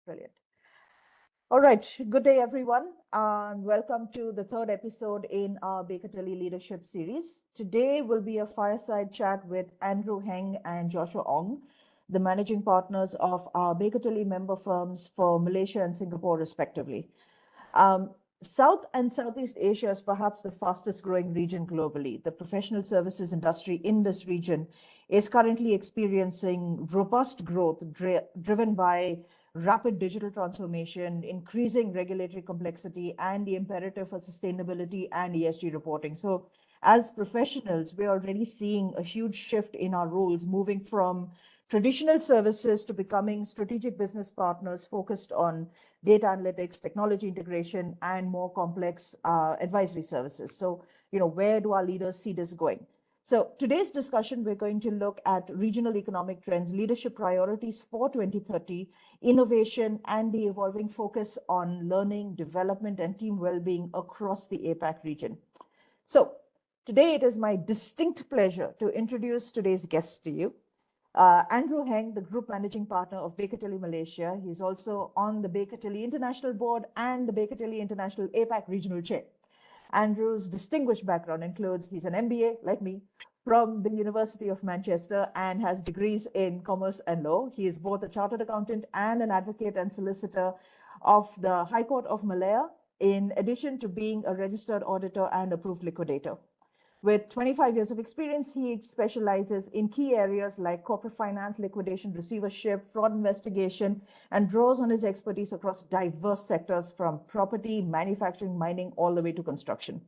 Brilliant. All right. Good day, everyone, and welcome to the third episode in our Baker Tilly Leadership Series. Today will be a fireside chat with Andrew Heng and Joshua Ong, the managing partners of our Baker Tilly member firms for Malaysia and Singapore, respectively. South and Southeast Asia is perhaps the fastest growing region globally. The professional services industry in this region is currently experiencing robust growth driven by rapid digital transformation, increasing regulatory complexity, and the imperative for sustainability and ESG reporting. So as professionals, we're already seeing a huge shift in our roles, moving from traditional services to becoming strategic business partners focused on data analytics, technology integration, and more complex advisory services. So, where do our leaders see this going? So today's discussion, we're going to look at regional economic trends, leadership priorities for 2030, innovation, and the evolving focus on learning, development, and team well-being across the APAC region. So today it is my distinct pleasure to introduce today's guest to you. Andrew Heng, the Group Managing Partner of Baker Tilly Malaysia. He's also on the Baker Tilly International Board and the Baker Tilly International APAC Regional Chair. Andrew's distinguished background includes he's an MBA, like me, from the University of Manchester and has degrees in commerce and law. He is both a chartered accountant and an advocate and solicitor of the High Court of Malaya, in addition to being a registered auditor and approved liquidator. With 25 years of experience, he specializes in key areas like corporate finance, liquidation, receivership, fraud investigation, and draws on his expertise across diverse sectors from property, manufacturing, mining, all the way to construction.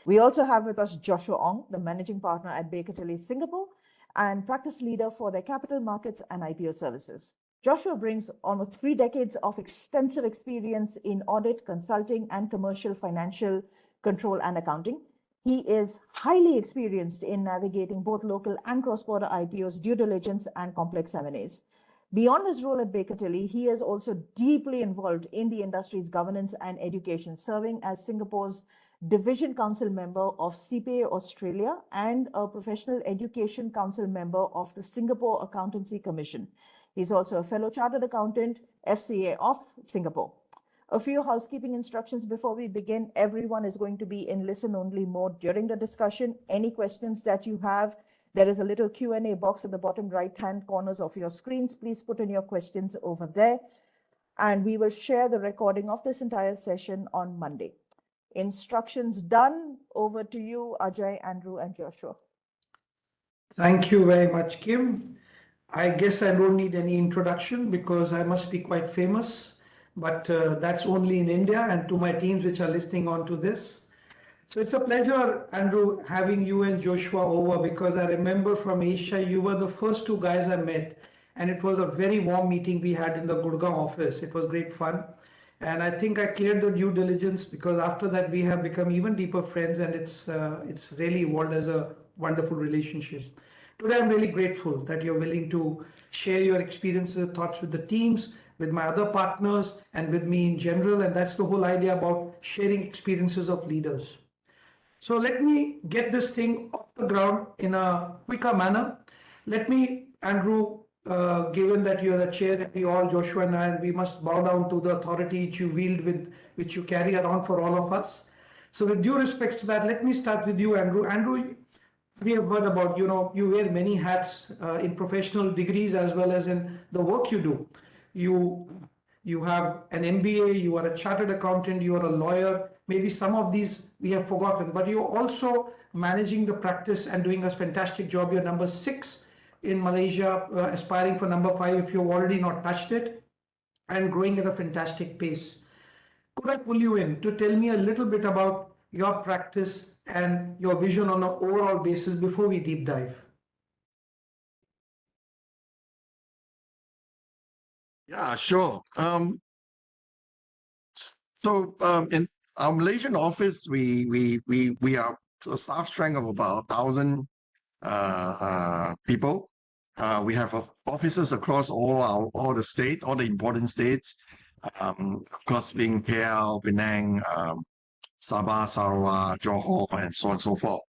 We also have with us Joshua Ong, the managing partner at Baker Tilly Singapore and practice leader for their capital markets and IPO services. Joshua brings almost 3 decades of extensive experience in audit, consulting, and commercial financial control and accounting. He is highly experienced in navigating both local and cross-border IPOs, due diligence, and complex M&As. Beyond his role at Baker Tilly, he is also deeply involved in the industry's governance and education, serving as Singapore's Division Council member of CPA Australia and a Professional Education Council member of the Singapore Accountancy Commission. He's also a fellow chartered accountant, FCA of Singapore. A few housekeeping instructions before we begin. Everyone is going to be in listen-only mode during the discussion. Any questions that you have, there is a little Q&A box at the bottom right-hand corners of your screens. Please put in your questions over there. And we will share the recording of this entire session on Monday. Instructions done. Over to you, Ajay, Andrew, and Joshua. Thank you very much, Kim. I guess I don't need any introduction because I must be quite famous, but that's only in India and to my teams which are listening on to this. So it's a pleasure, Andrew, having you and Joshua over, because I remember from Asia, you were the first 2 guys I met, and it was a very warm meeting we had in the Gurgaon office. It was great fun. And I think I cleared the due diligence because after that we have become even deeper friends, and it's really evolved as a wonderful relationship. Today I'm really grateful that you're willing to share your experiences, thoughts with the teams, with my other partners, and with me in general. And that's the whole idea about sharing experiences of leaders. So let me get this thing off the ground in a quicker manner. Let me, Andrew, given that you're the chair and we all, Joshua and I, and we must bow down to the authority which you wield which you carry around for all of us. So with due respect to that, let me start with you, Andrew. Andrew, we have heard about, you wear many hats in professional degrees as well as in the work you do. You have an MBA, you are a chartered accountant, you are a lawyer. Maybe some of these we have forgotten, but you're also managing the practice and doing a fantastic job. You're number 6 in Malaysia, aspiring for number 5 if you've already not touched it, and growing at a fantastic pace. Could I pull you in to tell me a little bit about your practice and your vision on an overall basis before we deep dive? Yeah, sure. In our Malaysian office, we are a staff strength of about 1,000 people. We have offices across all the important states. Of course, being KL, Penang, Sabah, Sarawak, Johor, and so on and so forth.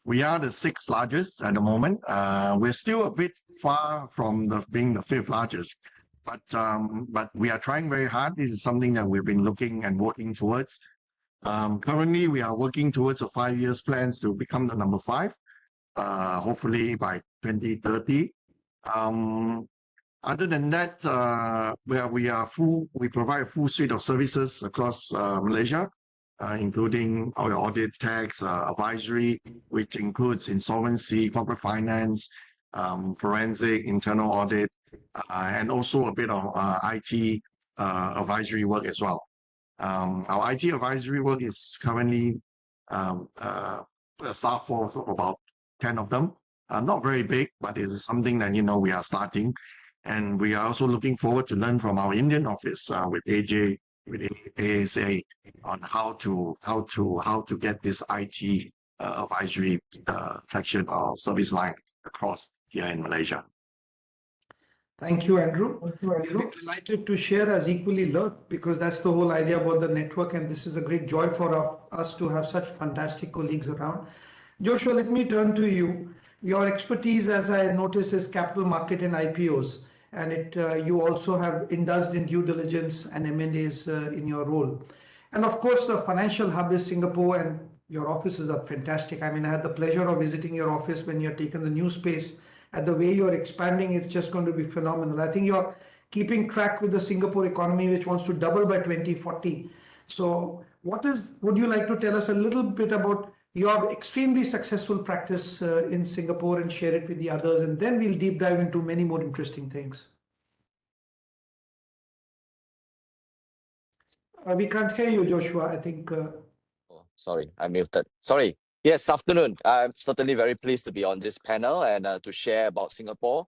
We are the 6th largest at the moment. We're still a bit far from being the 5th largest. but we are trying very hard. This is something that we've been looking and working towards. Currently, we are working towards a 5 years plans to become the number 5, hopefully by 2030. Other than that, we provide a full suite of services across Malaysia, including our audit, tax, advisory, which includes insolvency, corporate finance, forensic, internal audit, and also a bit of IT advisory work as well. Our IT advisory work is currently a staff force of about 10 of them. Not very big, but it is something that we are starting, and we are also looking forward to learn from our Indian office with AJ, with ASA, on how to get this IT advisory section or service line across here in Malaysia. Thank you, Andrew. We're delighted to share as equally learn, because that's the whole idea about the network, and this is a great joy for us to have such fantastic colleagues around. Joshua, let me turn to you. Your expertise, as I notice, is capital market and IPOs, and you also have indulged in due diligence and M&As in your role. And of course, the financial hub is Singapore, and your offices are fantastic. I mean, I had the pleasure of visiting your office when you're taken the new space. And the way you're expanding, it's just going to be phenomenal. I think you're keeping track with the Singapore economy, which wants to double by 2040. So would you like to tell us a little bit about your extremely successful practice in Singapore and share it with the others? And then we'll deep dive into many more interesting things. We can't hear you, Joshua, I think. Oh, sorry, I muted. Sorry. Yes, afternoon. I'm certainly very pleased to be on this panel and to share about Singapore.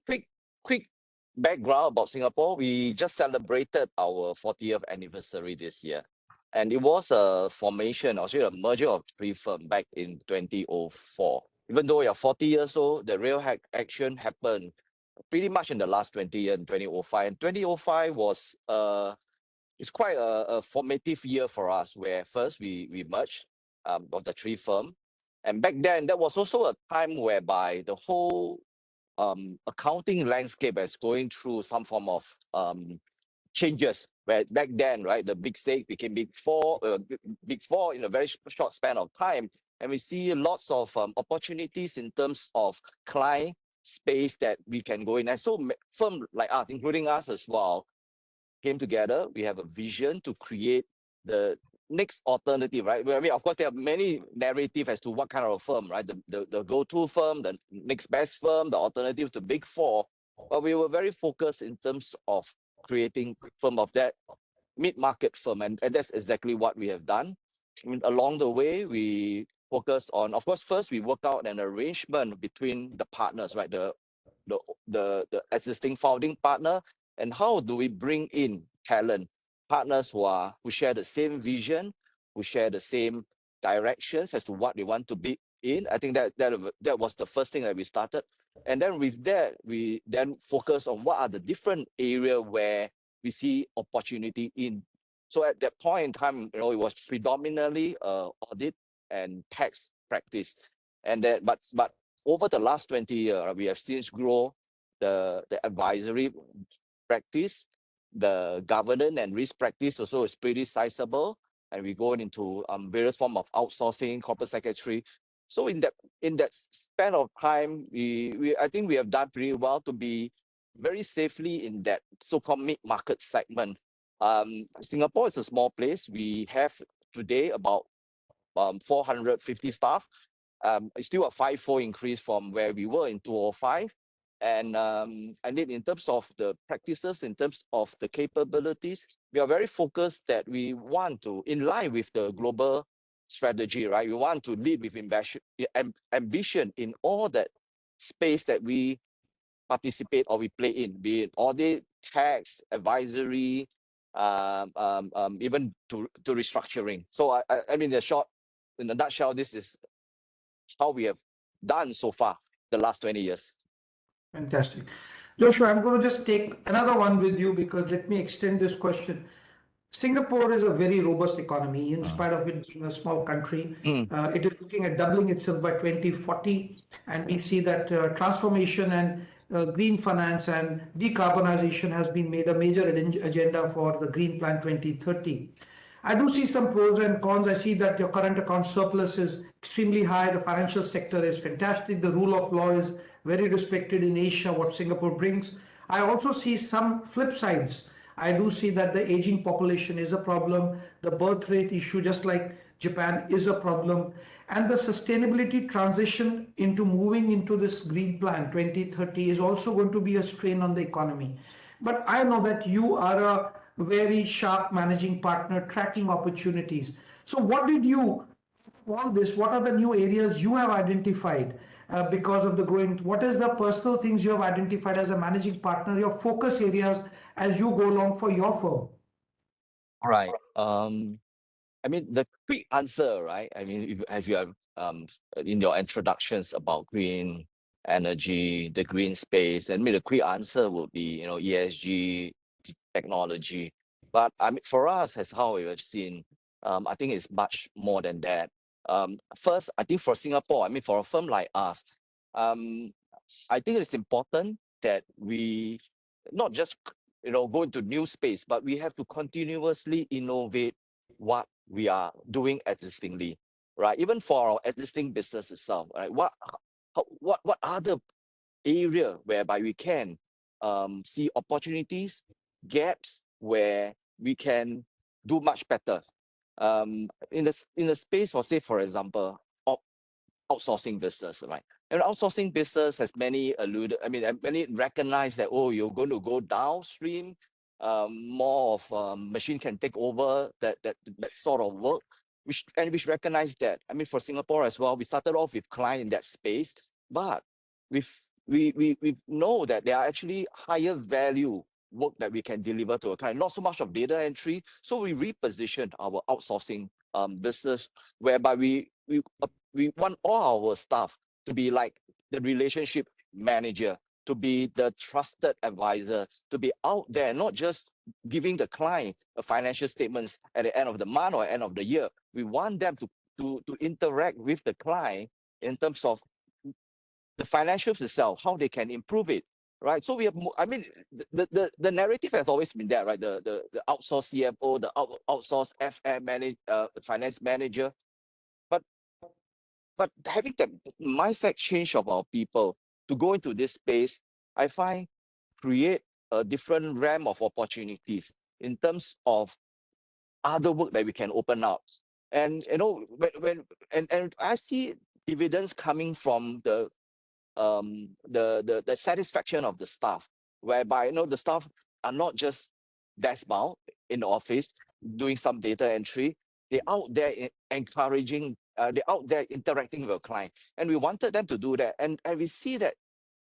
Quick background about Singapore. We just celebrated our 40th anniversary this year. And it was a formation, or a merger of 3 firms back in 2004. Even though we are 40 years old, the real action happened pretty much in the last 20 years, in 2005. And 2005 was it's quite a formative year for us, where first we merged of the 3 firms. And back then, that was also a time whereby the whole accounting landscape is going through some form of changes. Where back then, right, the Big 6 became Big 4 in a very short span of time. And we see lots of opportunities in terms of client space that we can go in. And so firms like us, including us as well, came together. We have a vision to create the next alternative, right? I mean, of course, there are many narratives as to what kind of a firm, right? The go-to firm, the next best firm, the alternative to Big 4. But we were very focused in terms of creating firm of that mid-market firm, and that's exactly what we have done. I mean, along the way, we focused on, of course, first we worked out an arrangement between the partners, right? The existing founding partner, and how do we bring in talent, partners who share the same vision, who share the same directions as to what they want to be in. I think that was the first thing that we started. And then with that, we then focus on what are the different areas where we see opportunity in. So at that point in time, it was predominantly audit and tax practice. And that, but over the last 20 years, we have since grown the advisory practice, the governance and risk practice also is pretty sizable, and we go into various forms of outsourcing, corporate secretary. So in that span of time, I think we have done pretty well to be very safely in that so-called mid-market segment. Singapore is a small place. We have today about 450 staff. It's still a 5-fold increase from where we were in 2005. And then in terms of the practices, in terms of the capabilities, we are very focused that we want to, in line with the global strategy, right? We want to lead with ambition in all that space that we participate or we play in, be it audit, tax, advisory, even to restructuring. So I mean, in a nutshell, this is how we have done so far the last 20 years. Fantastic. Joshua, I'm going to just take another one with you, because let me extend this question. Singapore is a very robust economy, in spite of it being a small country. It is looking at doubling itself by 2040, and we see that transformation and green finance and decarbonization has been made a major agenda for the Green Plan 2030. I do see some pros and cons. I see that your current account surplus is extremely high. The financial sector is fantastic. The rule of law is very respected in Asia, what Singapore brings. I also see some flip sides. I do see that the aging population is a problem. The birth rate issue, just like Japan, is a problem. And the sustainability transition into moving into this Green Plan 2030 is also going to be a strain on the economy. But I know that you are a very sharp managing partner tracking opportunities. So what did you, all this, what are the new areas you have identified because of the growing, what is the personal things you have identified as a managing partner, your focus areas as you go along for your firm? All right. I mean, the quick answer, right? I mean, if you have in your introductions about green energy, the green space, I mean, the quick answer would be, ESG, technology. But I mean, for us, as how we have seen, I think it's much more than that. First, I think for Singapore, I mean, for a firm like us, um, I think it's important that we not just go into new space, but we have to continuously innovate what we are doing existingly, right? Even for our existing business itself, right? What other area whereby we can see opportunities, gaps where we can do much better in the space for, say, for example, outsourcing business, right? And outsourcing business has many many recognize that, oh, you're going to go downstream, more of machine can take over that sort of work, which recognize that. I mean, for Singapore as well, we started off with client in that space, but we know that there are actually higher value work that we can deliver to a client, not so much of data entry. So we repositioned our outsourcing business, whereby we want all our staff to be like the relationship manager, to be the trusted advisor, to be out there, not just giving the client a financial statements at the end of the month or end of the year. We want them to interact with the client in terms of the financials itself, how they can improve it, right? So we have, I mean, the narrative has always been there, right? The outsourced CFO, the outsourced finance manager, but having that mindset change of our people to go into this space, I find create a different realm of opportunities in terms of other work that we can open up. And when I see dividends coming from the satisfaction of the staff, whereby the staff are not just desk bound in the office doing some data entry. They're out there encouraging, they're out there interacting with a client, and we wanted them to do that. And we see that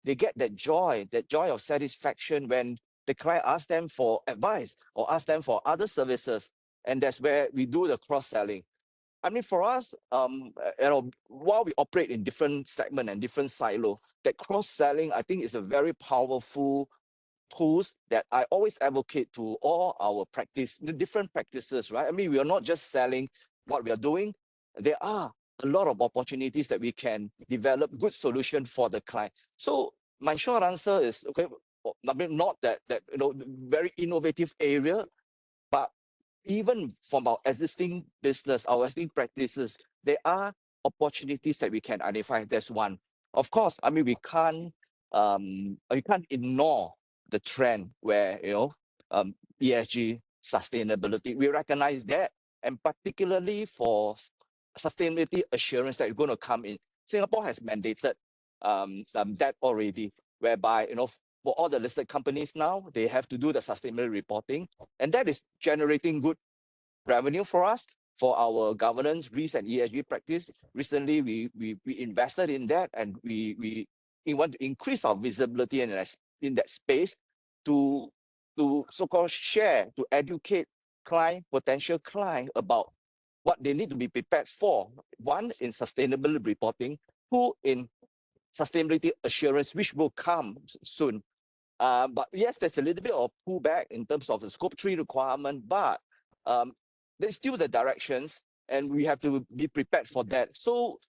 they get that joy of satisfaction when the client asks them for advice or asks them for other services, and that's where we do the cross-selling. I mean, for us, while we operate in different segment and different silo, that cross-selling, I think, is a very powerful tools that I always advocate to all our the different practices, right? I mean, we are not just selling what we are doing. There are a lot of opportunities that we can develop good solution for the client. So my short answer is, okay, I mean, not that very innovative area, but even from our existing business, our existing practices, there are opportunities that we can identify. That's one. Of course, I mean, we can't ignore the trend where ESG sustainability. We recognize that, and particularly for sustainability assurance that is going to come in. Singapore has mandated that already, whereby for all the listed companies now, they have to do the sustainability reporting, and that is generating good revenue for us, for our governance, risk, and ESG practice. Recently, we invested in that, and we want to increase our visibility in that space to so-called share, to educate potential client about what they need to be prepared for. One, in sustainability reporting. Two, in sustainability assurance, which will come soon. But yes, there's a little bit of pullback in terms of the scope 3 requirement, but there's still the directions and we have to be prepared for that. So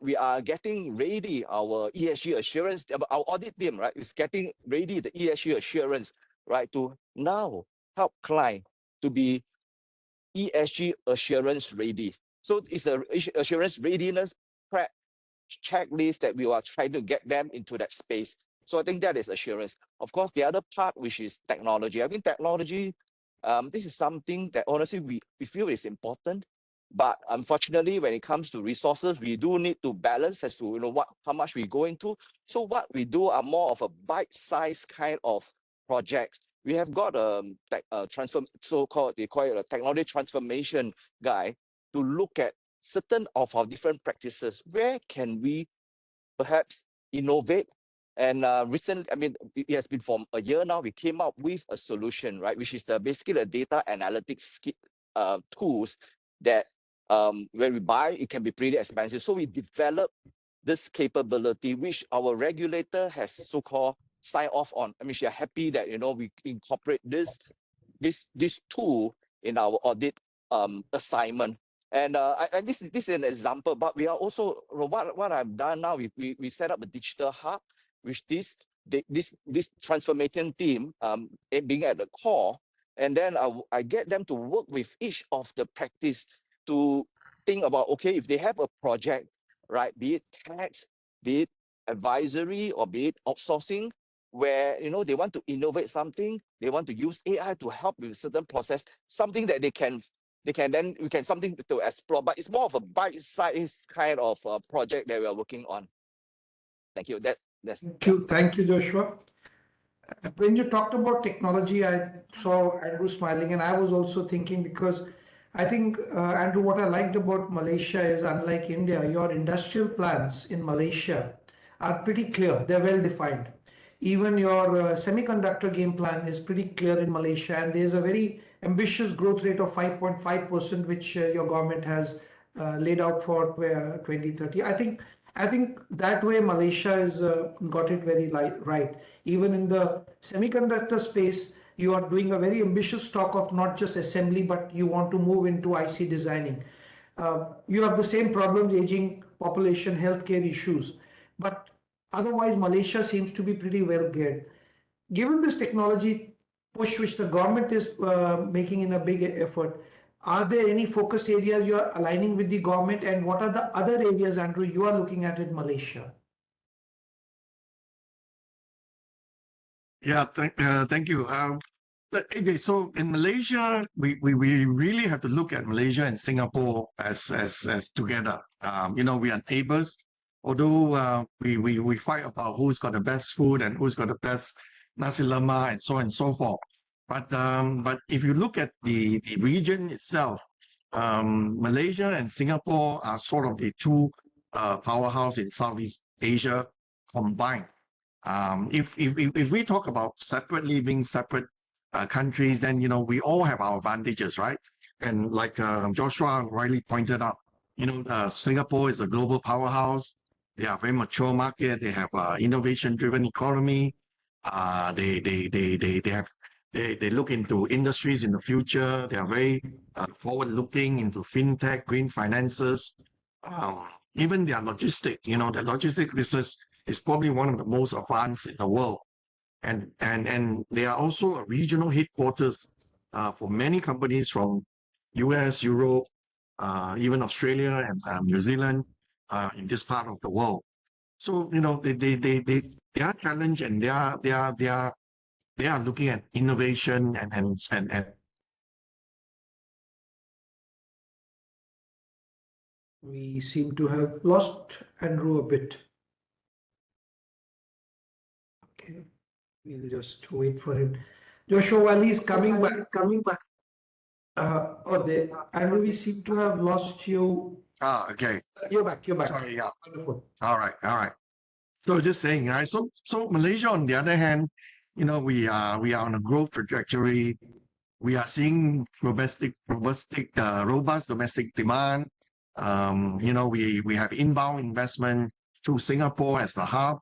we are getting ready our ESG assurance. Our audit team, right, is getting ready the ESG assurance, right, to now help client to be ESG assurance ready. So it's a assurance readiness prep checklist that we are trying to get them into that space. So I think that is assurance. Of course, the other part, which is technology. I think technology, this is something that honestly we feel is important. But unfortunately, when it comes to resources, we do need to balance as to how much we go into. So what we do are more of a bite-sized kind of projects. We have got a they call it a technology transformation guy to look at certain of our different practices. Where can we perhaps innovate? And recently, I mean, it has been for a year now, we came up with a solution, right? Which is basically the data analytics tools that when we buy, it can be pretty expensive. So we developed this capability, which our regulator has so-called signed off on. I mean, she are happy that we incorporate this tool in our audit assignment. And this is an example, but we are also what I've done now. We set up a digital hub, which this transformation team being at the core, and then I get them to work with each of the practice to think about, okay, if they have a project, right, be it tax, be it advisory, or be it outsourcing, where they want to innovate something, they want to use AI to help with certain process, something that we can something to explore, but it's more of a bite-sized kind of project that we are working on. Thank you. Thank you, Joshua. When you talked about technology, I saw Andrew smiling, and I was also thinking, because I think, Andrew, what I liked about Malaysia is, unlike India, your industrial plans in Malaysia are pretty clear. They're well defined. Even your semiconductor game plan is pretty clear in Malaysia, and there's a very ambitious growth rate of 5.5%, which your government has laid out for 2030. I think that way Malaysia has got it very right. Even in the semiconductor space, you are doing a very ambitious stock of not just assembly, but you want to move into IC designing. You have the same problems, aging population, healthcare issues, but otherwise Malaysia seems to be pretty well geared. Given this technology push which the government is making in a big effort, are there any focus areas you are aligning with the government, and what are the other areas, Andrew, you are looking at in Malaysia? Yeah, thank you. Okay, so in Malaysia, we really have to look at Malaysia and Singapore as together. We are neighbors. Although we fight about who's got the best food and who's got the best nasi lemak and so on and so forth. But if you look at the region itself, Malaysia and Singapore are sort of the two powerhouse in Southeast Asia combined. If we talk about separately being separate countries, then we all have our advantages, right? And like Joshua rightly pointed out, Singapore is a global powerhouse. They are a very mature market. They have innovation-driven economy. They look into industries in the future. They are very forward-looking into fintech, green finances. Even their logistics, their logistics business is probably one of the most advanced in the world. And they are also a regional headquarters for many companies from US, Europe, even Australia and New Zealand in this part of the world. So they are challenged, and they are looking at innovation and we seem to have lost Andrew a bit. Okay, we'll just wait for him. Joshua, while he's coming back. Andrew, we seem to have lost you. Okay. You're back. Sorry, yeah. Wonderful. All right. So just saying, right? So Malaysia, on the other hand, we are on a growth trajectory. We are seeing robust domestic demand. We have inbound investment through Singapore as the hub,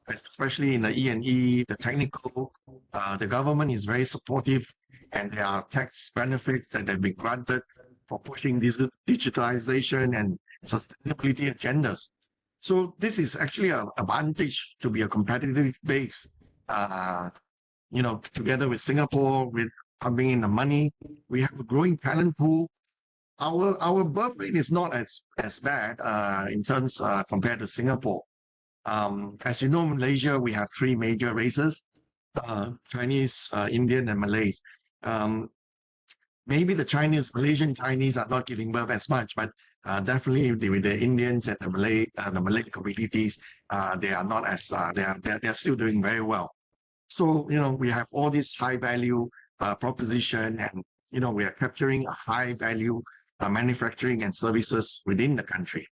especially in the E&E, the technical. The government is very supportive, and there are tax benefits that have been granted for pushing these digitalization and sustainability agendas. So this is actually an advantage to be a competitive base. Together with Singapore, with pumping in the money, we have a growing talent pool. Our birth rate is not as bad in terms compared to Singapore. As you know, Malaysia, we have three major races, Chinese, Indian, and Malays. Maybe the Malaysian Chinese are not giving birth as much, but definitely with the Indians and the Malay communities, they are not as they're still doing very well. So we have all this high value proposition, and we are capturing a high value manufacturing and services within the country.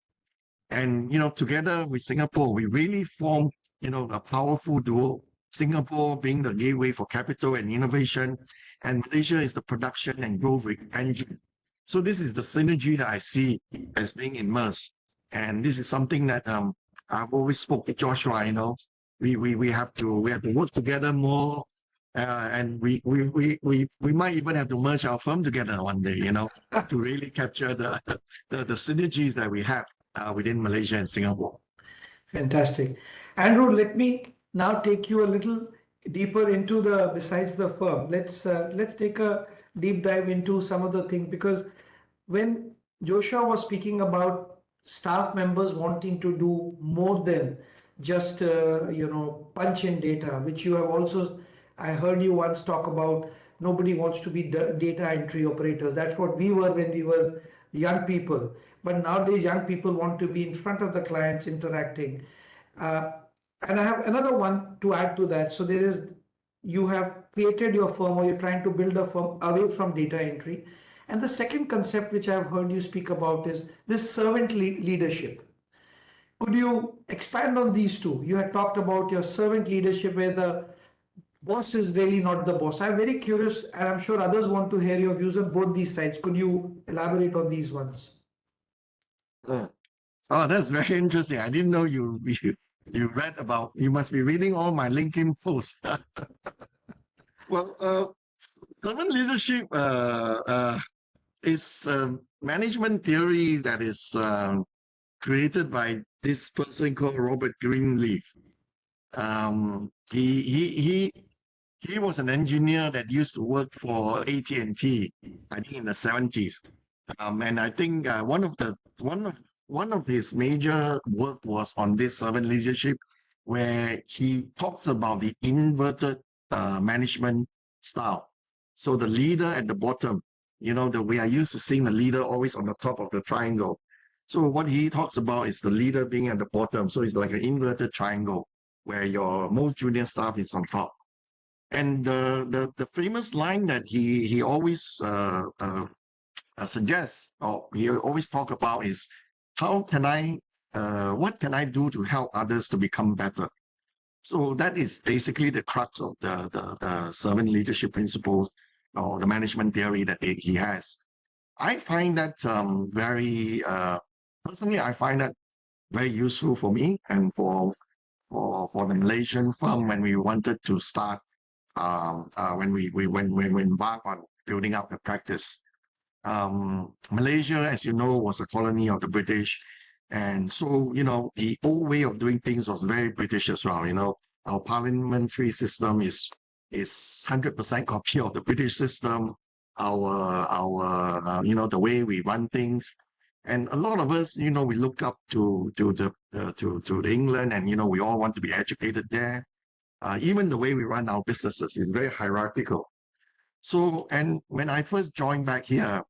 And together with Singapore, we really form a powerful duo. Singapore being the gateway for capital and innovation, and Malaysia is the production and growth engine. So this is the synergy that I see as being immersed, and this is something that I've always spoke to Joshua. We have to work together more, and we might even have to merge our firm together one day. To really capture the synergies that we have within Malaysia and Singapore. Fantastic. Andrew, let me now take you a little deeper into besides the firm. Let's take a deep dive into some of the things, because when Joshua was speaking about staff members wanting to do more than just punch in data, which you have also, I heard you once talk about, nobody wants to be data entry operators. That's what we were when we were young people. But nowadays, young people want to be in front of the clients interacting. And I have another one to add to that. So you have created your firm, or you're trying to build a firm away from data entry. And the second concept which I've heard you speak about is this servant leadership. Could you expand on these two? You had talked about your servant leadership, where the boss is really not the boss. I'm very curious, and I'm sure others want to hear your views on both these sides. Could you elaborate on these ones? Oh, that's very interesting. I didn't know you read about, you must be reading all my LinkedIn posts. Well, servant leadership is management theory that is created by this person called Robert Greenleaf. He was an engineer that used to work for AT&T, I think in the 70s. And I think one of his major work was on this servant leadership, where he talks about the inverted management style. So the leader at the bottom, we are used to seeing the leader always on the top of the triangle. So what he talks about is the leader being at the bottom. So it's like an inverted triangle where your most junior staff is on top. And the famous line that he always suggests, or he always talk about, is what can I do to help others to become better? So that is basically the crux of the servant leadership principles, or the management theory that he has. I find that personally, I find that very useful for me and for the Malaysian firm when we wanted to start, when we embark on building up the practice. Malaysia, as you know, was a colony of the British. And so, the old way of doing things was very British as well. Our parliamentary system is 100% copy of the British system. The way we run things. And a lot of us, we look up to England, and, we all want to be educated there. Even the way we run our businesses is very hierarchical. So, and when I first joined back here,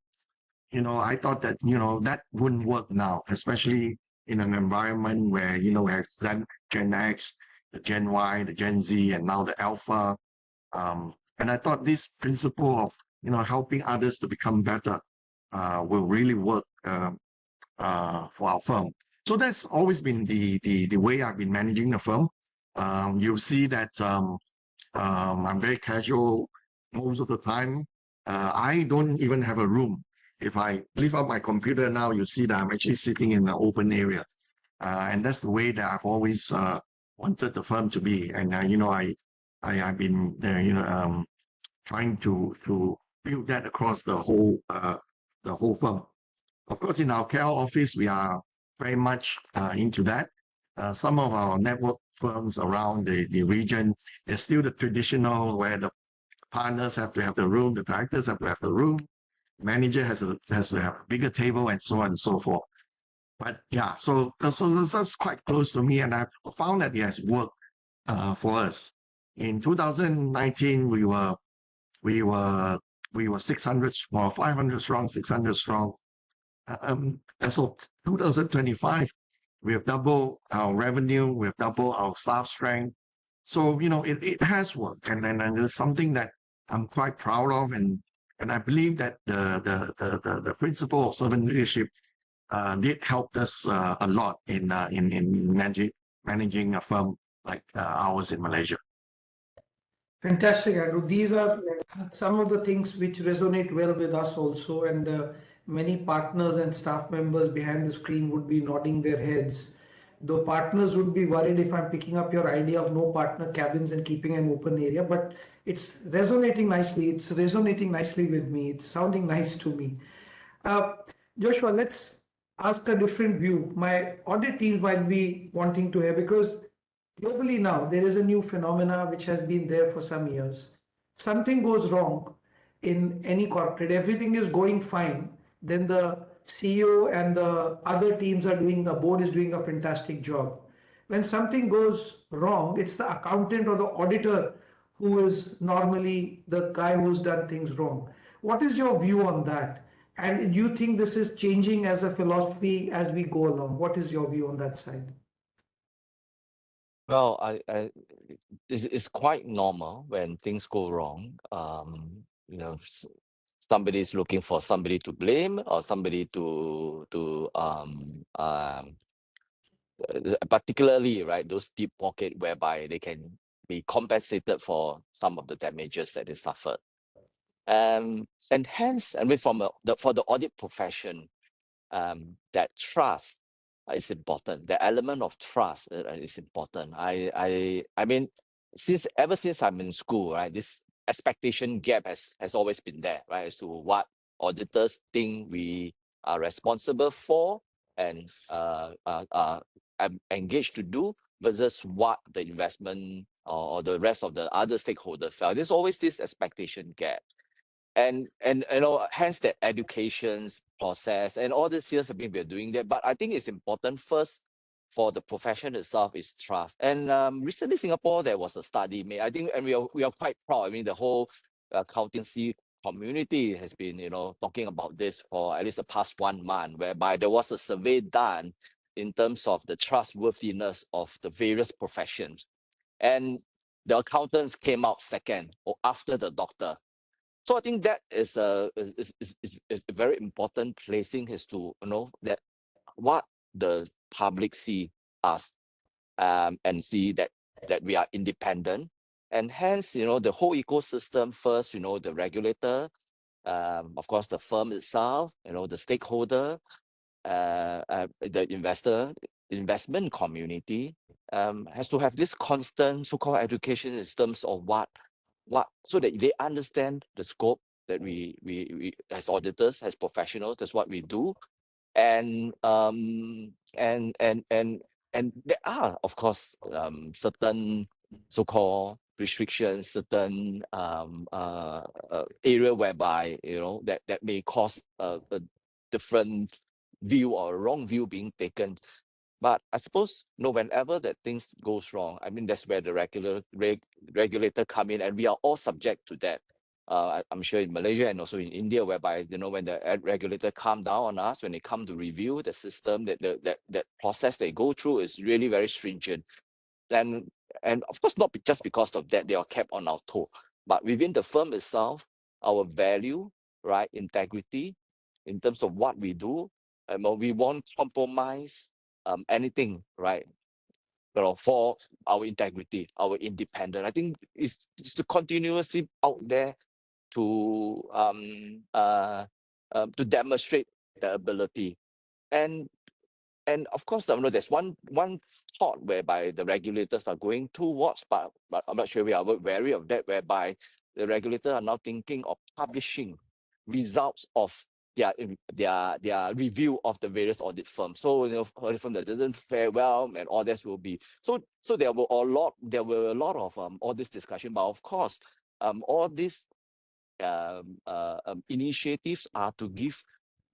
I thought that, that wouldn't work now, especially in an environment where, we have Gen X, the Gen Y, the Gen Z, and now the Alpha. And I thought this principle of, helping others to become better will really work for our firm. So that's always been the way I've been managing the firm. You'll see that I'm very casual most of the time. I don't even have a room. If I lift up my computer now, you see that I'm actually sitting in an open area. And that's the way that I've always wanted the firm to be. And, I've been trying to build that across the whole the whole firm. Of course, in our KL office, we are very much into that. Some of our network firms around the region, there's still the traditional where the partners have to have the room, the directors have to have the room, manager has to have a bigger table, and so on and so forth. But yeah, so that's quite close to me, and I've found that it has worked for us. In 2019, we were 600 or 500 strong, 600 strong. As of 2025, we have doubled our revenue, we have doubled our staff strength. So, it has worked. And it's something that I'm quite proud of. And I believe that the principle of servant leadership did help us a lot in managing a firm like ours in Malaysia. Fantastic, Andrew. These are some of the things which resonate well with us also, and many partners and staff members behind the screen would be nodding their heads. Though partners would be worried if I'm picking up your idea of no partner cabins and keeping an open area, but it's resonating nicely. It's resonating nicely with me. It's sounding nice to me. Uh, Joshua, let's ask a different view. My audit teams might be wanting to hear, because globally now, there is a new phenomena which has been there for some years. Something goes wrong in any corporate, everything is going fine, then the CEO and the other teams are doing, the board is doing a fantastic job. When something goes wrong, it's the accountant or the auditor who is normally the guy who's done things wrong. What is your view on that? And do you think this is changing as a philosophy as we go along? What is your view on that side? Well, it's quite normal when things go wrong. Somebody's looking for somebody to blame or somebody particularly, right, those deep pocket whereby they can be compensated for some of the damages that they suffered. And hence, for the audit profession, that trust is important. The element of trust is important. I mean, ever since I'm in school, right, this expectation gap has always been there, right, as to what auditors think we are responsible for and engaged to do versus what the investment or the rest of the other stakeholders felt. There's always this expectation gap. And hence that education's process and all these years we're doing that. But I think it's important first for the profession itself is trust. And recently Singapore, there was a study made, I think, and we are quite proud. I mean, the whole accountancy community has been talking about this for at least the past 1 month, whereby there was a survey done in terms of the trustworthiness of the various professions, and the accountants came out second or after the doctor. So I think that is a very important placing as to that what the public see us, and see that we are independent, and hence the whole ecosystem first, the regulator, of course the firm itself, the stakeholder, the investment community, has to have this constant so-called education in terms of what so that they understand the scope that we as auditors, as professionals, that's what we do. And there are, of course, certain so-called restrictions, certain area whereby that may cause a different view or a wrong view being taken. But I suppose whenever that things goes wrong, I mean, that's where the regulator come in, and we are all subject to that. I'm sure in Malaysia and also in India, whereby when the regulator come down on us, when they come to review the system, that process they go through is really very stringent. And of course, not just because of that, they are kept on our toe. But within the firm itself, our value, right, integrity, in terms of what we do, we won't compromise anything, right? For our integrity, our independence. I think it's to continuously out there to demonstrate the ability. And of course, there's one thought whereby the regulators are going towards, but I'm not sure we are wary of that, whereby the regulators are now thinking of publishing results of their review of the various audit firms. So audit firm that doesn't fare well and all this will be so there were a lot of all this discussion, but of course all these initiatives are to give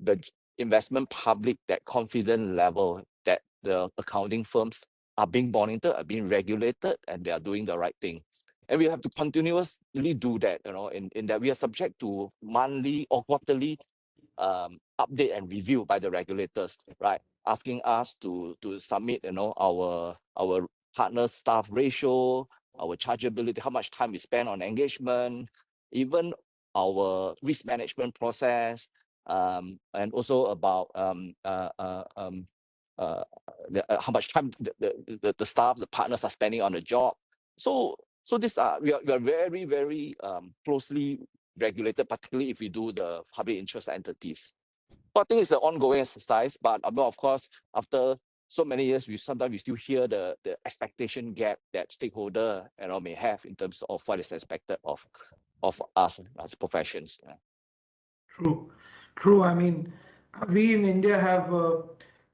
the investment public that confident level that the accounting firms are being monitored, are being regulated, and they are doing the right thing. And we have to continuously do that, in that we are subject to monthly or quarterly update and review by the regulators, right? Asking us to submit, our partner staff ratio, our chargeability, how much time we spend on engagement, even our risk management process, and also about how much time the staff, the partners are spending on the job. So we are very, very closely regulated, particularly if we do the public interest entities. So I think it's an ongoing exercise, but of course, after so many years, we sometimes still hear the expectation gap that stakeholder may have in terms of what is expected of us as professions. True. I mean, we in India have,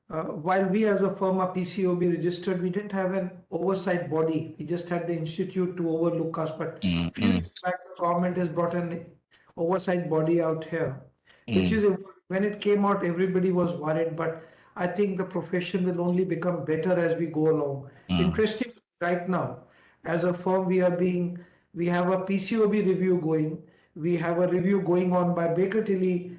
while we as a firm are PCOB registered, we didn't have an oversight body. We just had the institute to overlook us. But a few years back, the government has brought an oversight body out here, which is, when it came out, everybody was worried. But I think the profession will only become better as we go along. Interesting, right now, as a firm, we have a PCOB review going. We have a review going on by Baker Tilly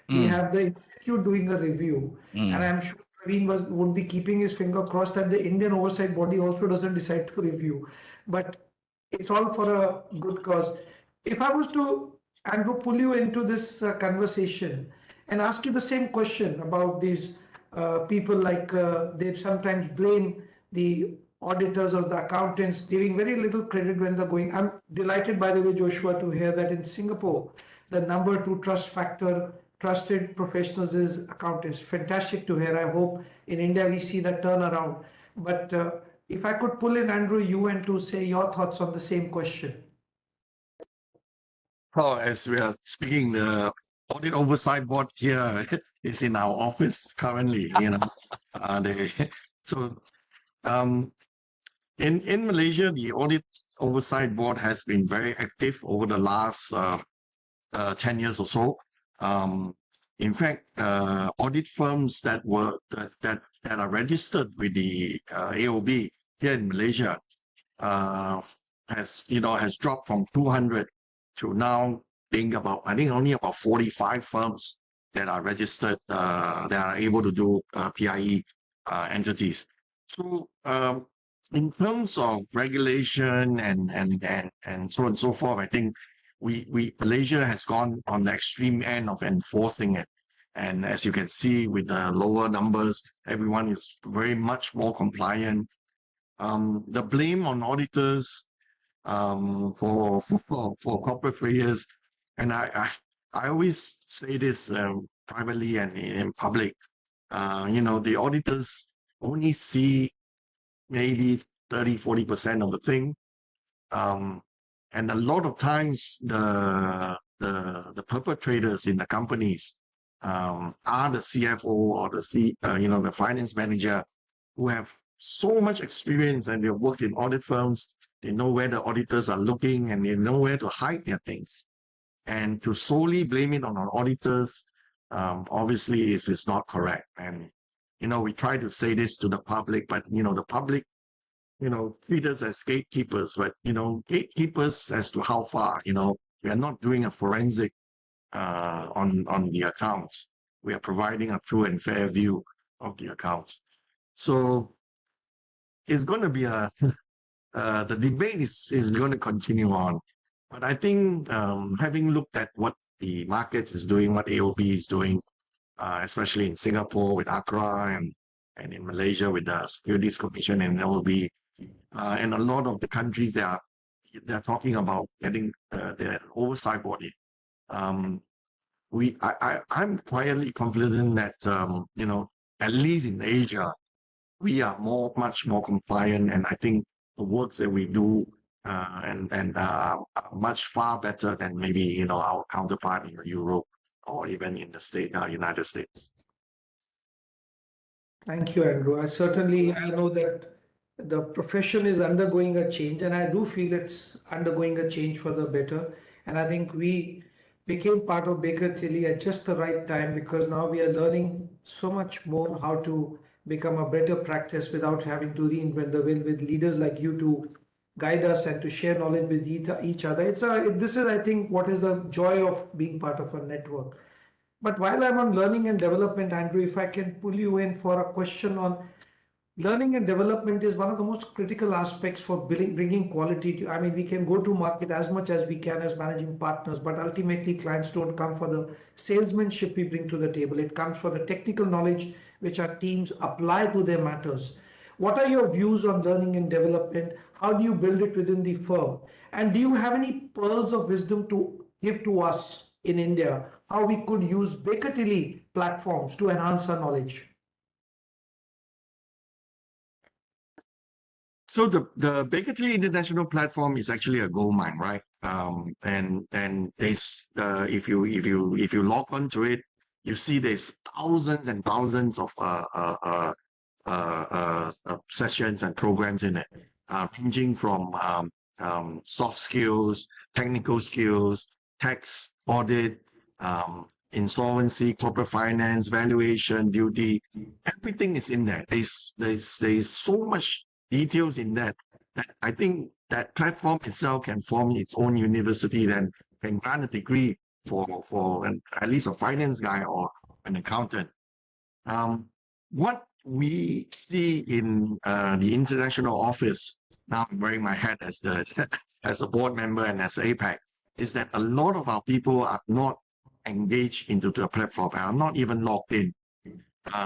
We have the institute doing a review, and I'm sure Praveen would be keeping his finger crossed that the Indian oversight body also doesn't decide to review. But it's all for a good cause. If I was to, Andrew, pull you into this conversation and ask you the same question about these people, like they sometimes blame the auditors or the accountants, giving very little credit when they're going. I'm delighted, by the way, Joshua, to hear that in Singapore, the number 2 trust factor, trusted professionals, is accountants. Fantastic to hear. I hope in India we see that turnaround. But if I could pull in, Andrew, you and to say your thoughts on the same question. Well, as we are speaking, the audit oversight board here is in our office currently. In Malaysia, the audit oversight board has been very active over the last 10 years or so. In fact, audit firms that are registered with the AOB here in Malaysia has dropped from 200 to now being only about 45 firms that are registered that are able to do PIE entities. So in terms of regulation and so on and so forth, I think Malaysia has gone on the extreme end of enforcing it. And as you can see with the lower numbers, everyone is very much more compliant. The blame on auditors for corporate failures, and I always say this privately and in public, the auditors only see maybe 30-40% of the thing. And a lot of times the perpetrators in the companies are the CFO or the finance manager, who have so much experience and they've worked in audit firms. They know where the auditors are looking and they know where to hide their things. And to solely blame it on our auditors, obviously is not correct. And we try to say this to the public, but the public treat us as gatekeepers, but gatekeepers as to how far. We are not doing a forensic on the accounts. We are providing a true and fair view of the accounts. So it's going to be the debate is going to continue on. But I think having looked at what the markets is doing, what AOB is doing, especially in Singapore with ACRA and in Malaysia with the Securities Commission and AOB, and a lot of the countries they're talking about getting their oversight body. I'm quietly confident that at least in Asia we are much more compliant, and I think the works that we do and much far better than maybe our counterpart in Europe or even in the United States. Thank you, Andrew. I know that the profession is undergoing a change, and I do feel it's undergoing a change for the better. And I think we became part of Baker Tilly at just the right time, because now we are learning so much more how to become a better practice without having to reinvent the wheel, with leaders like you to guide us and to share knowledge with each other. This is, I think, what is the joy of being part of a network. But while I'm on learning and development, Andrew, if I can pull you in for a question on learning and development, is one of the most critical aspects for bringing quality to. I mean, we can go to market as much as we can as managing partners, but ultimately clients don't come for the salesmanship we bring to the table. It comes for the technical knowledge which our teams apply to their matters. What are your views on learning and development? How do you build it within the firm? And do you have any pearls of wisdom to give to us in India, how we could use Baker Tilly platforms to enhance our knowledge? So the Baker Tilly International platform is actually a gold mine, right? And there's if you log onto it, you see there's thousands and thousands of sessions and programs in it, ranging from soft skills, technical skills, tax, audit, insolvency, corporate finance, valuation, duty. Everything is in there. There's so much details in that I think that platform itself can form its own university, then can grant a degree for at least a finance guy or an accountant. What we see in the international office, now I'm wearing my hat as as a board member and as APAC, is that a lot of our people are not engaged into the platform, are not even logged in.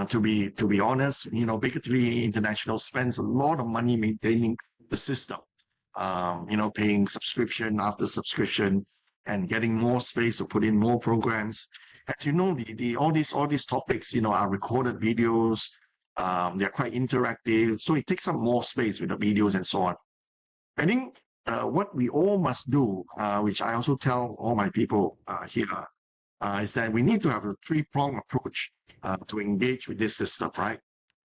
To be honest, Baker Tilly International spends a lot of money maintaining the system, paying subscription after subscription and getting more space to put in more programs. As you know, all these topics, are recorded videos. They're quite interactive, so it takes up more space with the videos and so on. I think what we all must do, which I also tell all my people here, is that we need to have a three-pronged approach to engage with this system, right?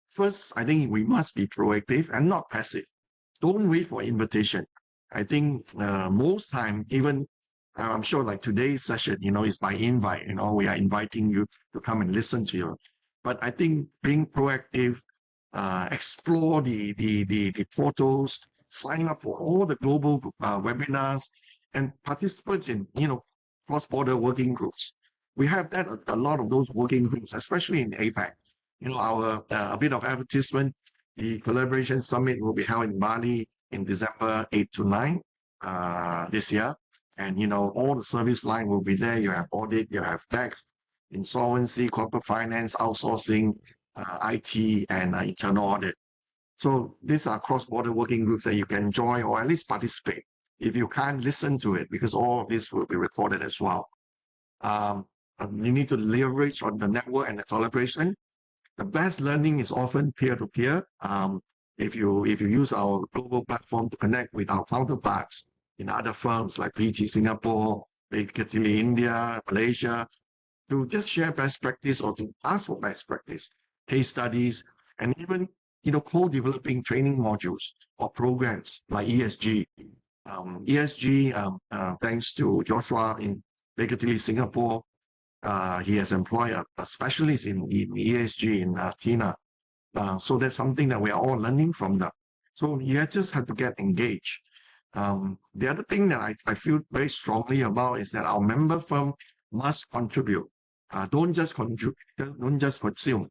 First, I think we must be proactive and not passive. Don't wait for invitation. I think most time, even I'm sure like today's session, is by invite. We are inviting you to come and listen to you. But I think being proactive, explore the portals, sign up for all the global webinars, and participate in cross-border working groups. We have that a lot of those working groups, especially in APAC. Our a bit of advertisement. The collaboration summit will be held in Bali in December 8 to 9 this year. And all the service line will be there. You have audit, you have tax, insolvency, corporate finance, outsourcing, IT, and internal audit. So these are cross-border working groups that you can join or at least participate. If you can't, listen to it, because all of this will be recorded as well. You need to leverage on the network and the collaboration. The best learning is often peer-to-peer. If you use our global platform to connect with our counterparts in other firms like BT Singapore, Baker Tilly India, Malaysia, to just share best practice or to ask for best practice, case studies, and even co-developing training modules or programs like ESG. Thanks to Joshua in Baker Tilly Singapore, he has employed a specialist in ESG in Tina. So that's something that we are all learning from them. So you just have to get engaged. The other thing that I feel very strongly about is that our member firm must contribute. Don't just contribute, don't just consume.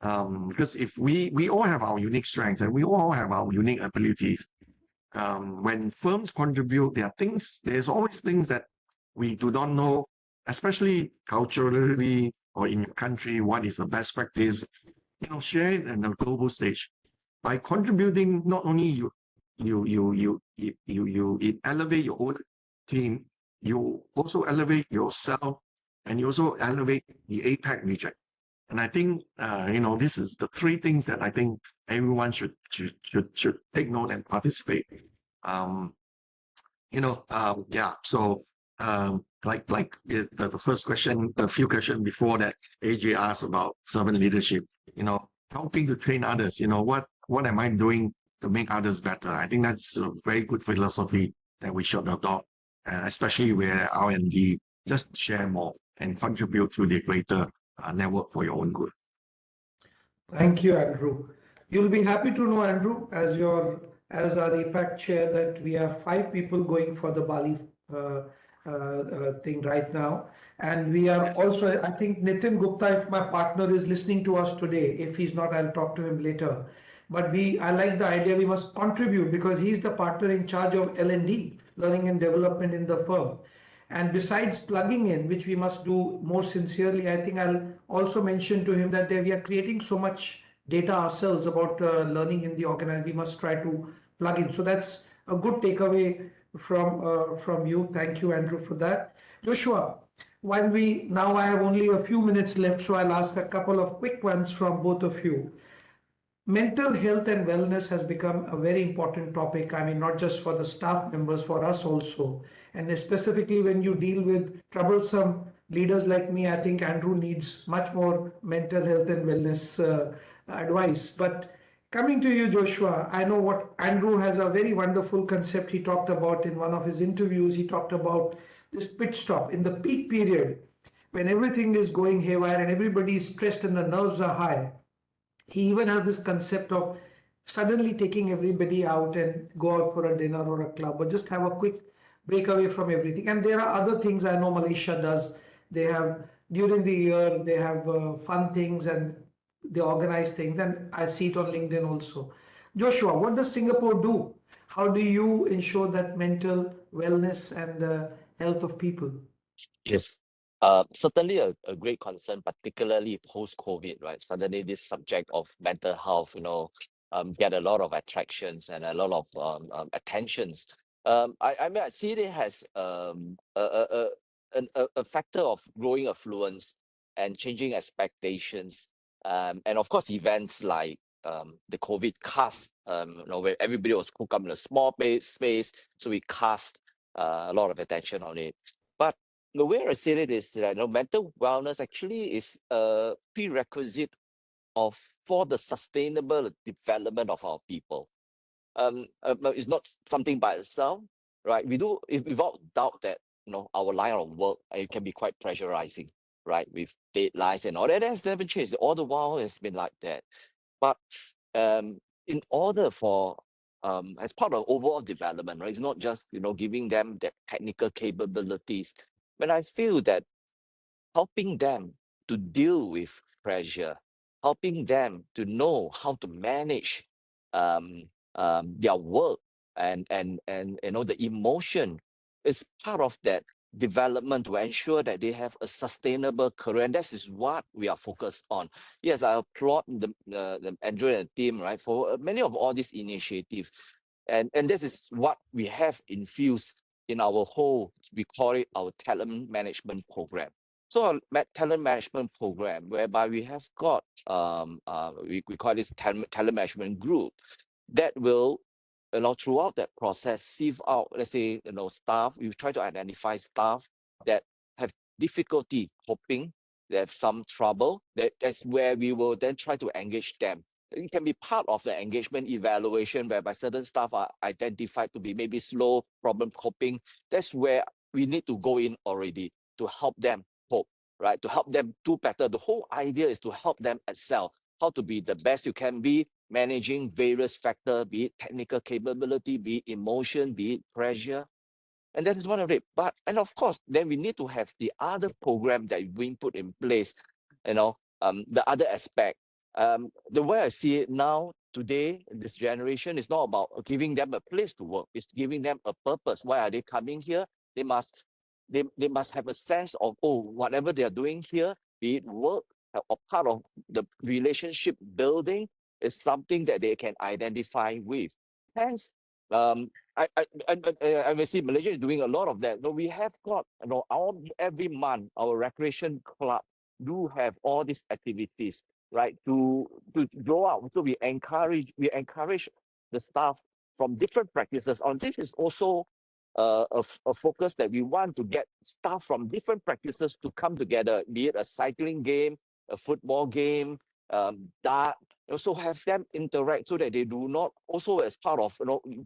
Because if we all have our unique strengths and we all have our unique abilities. When firms contribute, there's always things that we do not know, especially culturally or in your country, what is the best practice. Share it in a global stage. By contributing, not only you elevate your own team, you also elevate yourself, and you also elevate the APAC region. And I think this is the three things that I think everyone should take note and participate. Yeah. So, like the first question, a few questions before that, AJ asked about servant leadership. Helping to train others. What am I doing to make others better? I think that's a very good philosophy that we should adopt, especially where R&D just share more and contribute to the greater network for your own good. Thank you, Andrew. You'll be happy to know, Andrew, as our APAC chair, that we have 5 people going for the Bali uh, thing right now, and we are also. I think Nitin Gupta, if my partner is listening to us today, if he's not, I'll talk to him later. But I like the idea. We must contribute because he's the partner in charge of L&D, learning and development in the firm. And besides plugging in, which we must do more sincerely, I think I'll also mention to him that we are creating so much data ourselves about learning in the organization. We must try to plug in. So that's a good takeaway from you. Thank you, Andrew, for that. Joshua, now I have only a few minutes left, so I'll ask a couple of quick ones from both of you. Mental health and wellness has become a very important topic. I mean, not just for the staff members, for us also. And specifically when you deal with troublesome leaders like me, I think Andrew needs much more mental health and wellness advice. But coming to you, Joshua, I know what Andrew has a very wonderful concept he talked about in one of his interviews. He talked about this pit stop in the peak period when everything is going haywire and everybody is stressed and the nerves are high. He even has this concept of suddenly taking everybody out and go out for a dinner or a club or just have a quick breakaway from everything. And there are other things I know Malaysia does. They have during the year they have fun things and they organize things, and I see it on LinkedIn also. Joshua, what does Singapore do? How do you ensure that mental wellness and health of people? Yes. Certainly a great concern, particularly post-COVID, right? Suddenly this subject of mental health, get a lot of attractions and a lot of attentions. I mean, I see it as a factor of growing affluence and changing expectations. And of course, events like the COVID cast, where everybody was cooped up in a small space, so we cast a lot of attention on it. But the way I see it is that mental wellness actually is a prerequisite for the sustainable development of our people. But it's not something by itself, right? Without doubt that our line of work, it can be quite pressurizing, right? With deadlines and all that has never changed. All the while it's been like that. But in order for as part of overall development, right? It's not just giving them the technical capabilities. But I feel that helping them to deal with pressure, helping them to know how to manage their work and the emotion is part of that development to ensure that they have a sustainable career, and this is what we are focused on. Yes, I applaud the Andrew and the team, right, for many of all these initiatives, and this is what we have infused in our whole, we call it our talent management program. So our talent management program, whereby we have got we call this talent management group that will throughout that process sieve out, let's say, staff. We try to identify staff that have difficulty coping, they have some trouble. That's where we will then try to engage them. It can be part of the engagement evaluation whereby certain staff are identified to be maybe slow, problem coping. That's where we need to go in already to help them cope, right? To help them do better. The whole idea is to help them excel, how to be the best you can be, managing various factors, be it technical capability, be it emotion, be it pressure. And that is one of it. And of course, then we need to have the other program that is being put in place, the other aspect. The way I see it now, today, this generation, is not about giving them a place to work. It's giving them a purpose. Why are they coming here? They must have a sense of, whatever they are doing here, be it work or part of the relationship building, is something that they can identify with. Hence, I will see Malaysia is doing a lot of that. No, we have got, every month our recreation club do have all these activities, right, to grow out. So we encourage the staff from different practices. On this is also a focus that we want to get staff from different practices to come together, be it a cycling game, a football game, dart. Also have them interact so that they do not, also as part of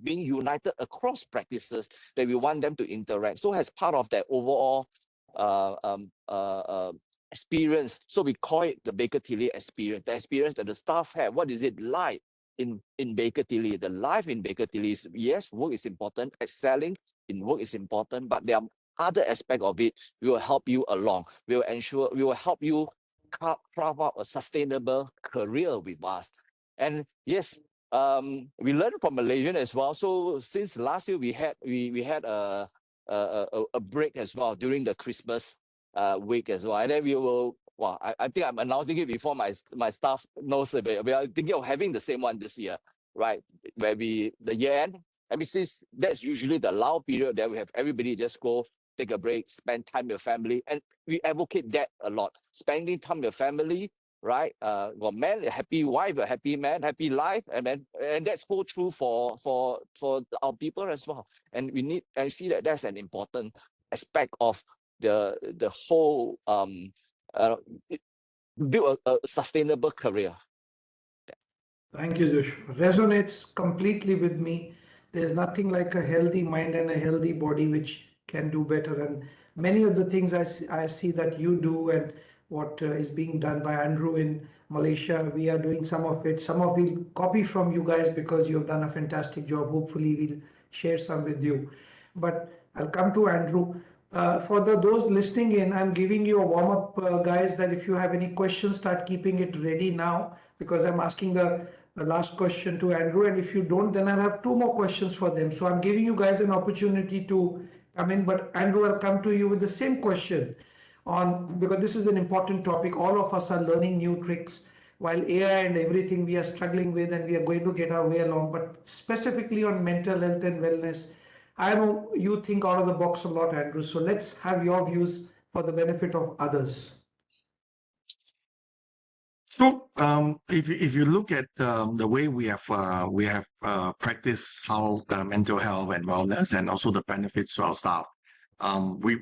being united across practices, that we want them to interact. So as part of that overall uh, um, uh, uh, experience, so we call it the Baker Tilly experience, the experience that the staff have. What is it like in Baker Tilly? The life in Baker Tilly is, yes, work is important, excelling in work is important, but there are other aspects of it. We will help you along. We will help you carve out a sustainable career with us. And yes, we learned from Malaysian as well. So since last year we had a break as well during the Christmas week as well. And then we will, well, I think I'm announcing it before my staff knows it. We are thinking of having the same one this year, right? Where the year end. I mean, since that's usually the lull period that we have everybody just go take a break, spend time with family. And we advocate that a lot. Spending time with family, right? Well, man, a happy wife, a happy man, happy life. And that's hold true for our people as well. And I see that that's an important aspect of the whole build a sustainable career. Thank you, Josh. Resonates completely with me. There's nothing like a healthy mind and a healthy body which can do better. And many of the things I see that you do and what is being done by Andrew in Malaysia, we are doing some of it. Some of we'll copy from you guys because you have done a fantastic job. Hopefully, we'll share some with you. But I'll come to Andrew. For those listening in, I'm giving you a warm up, guys, that if you have any questions, start keeping it ready now because I'm asking the last question to Andrew. And if you don't, then I'll have two more questions for them. So I'm giving you guys an opportunity to come in. But Andrew, I'll come to you with the same question on because this is an important topic. All of us are learning new tricks while AI and everything we are struggling with and we are going to get our way along. But specifically on mental health and wellness, I know you think out of the box a lot, Andrew. So let's have your views for the benefit of others. So, if you look at the way we have practiced how mental health and wellness and also the benefits to our staff, we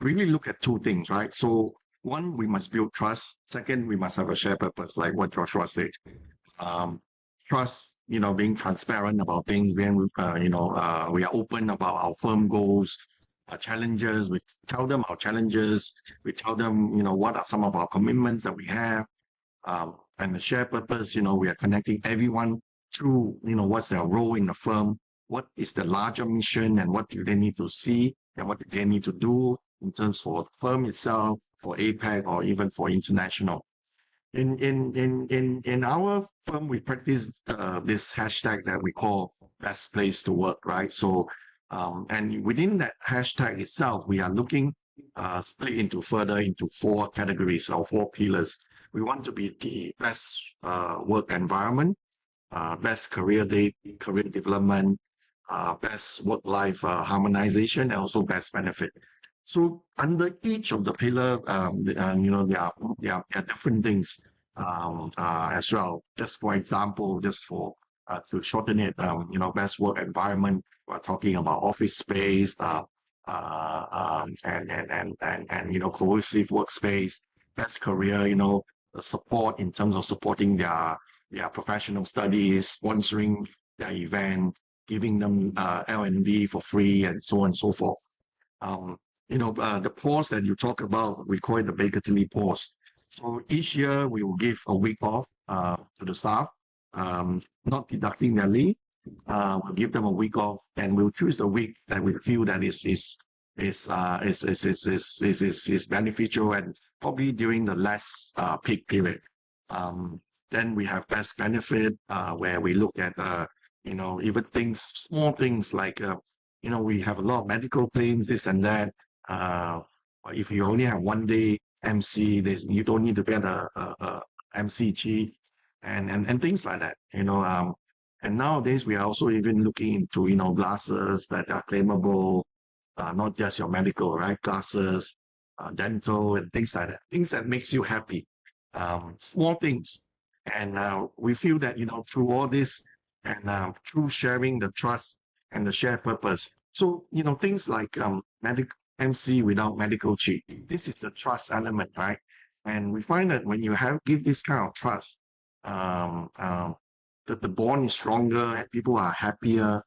really look at two things, right? So, one, we must build trust. Second, we must have a shared purpose, like what Joshua said. Trust, being transparent about things, when we are open about our firm goals, our challenges. We tell them our challenges. We tell them, what are some of our commitments that we have. And the shared purpose, we are connecting everyone through, what's their role in the firm, what is the larger mission, and what do they need to see, and what do they need to do in terms for the firm itself, for APAC, or even for international. In our firm, we practice this hashtag that we call best place to work, right? So, and within that hashtag itself, we are looking split into further into four categories or four pillars. We want to be the best work environment, best career development, best work-life harmonization, and also best benefit. So under each of the pillar, there are different things as well. Just for example, to shorten it, best work environment. We're talking about office space, and cohesive workspace. Best career, the support in terms of supporting their professional studies, sponsoring their event, giving them L&D for free, and so on and so forth. The pause that you talk about, we call it the Baker Tilly pause. So each year we will give a week off to the staff, not deducting their leave. We'll give them a week off, and we'll choose the week that we feel that is beneficial and probably during the less peak period. Then we have best benefit, where we look at even small things like we have a lot of medical claims, this and that. If you only have 1 day MC, you don't need to get a MC cheat and things like that. And nowadays we are also even looking into glasses that are claimable, not just your medical, right? Glasses, dental, and things like that. Things that makes you happy. Small things. And we feel that through all this and through sharing the trust and the shared purpose, So, things like medical MC without medical chief, this is the trust element, right? And we find that when you give this kind of trust, that the bond is stronger and people are happier.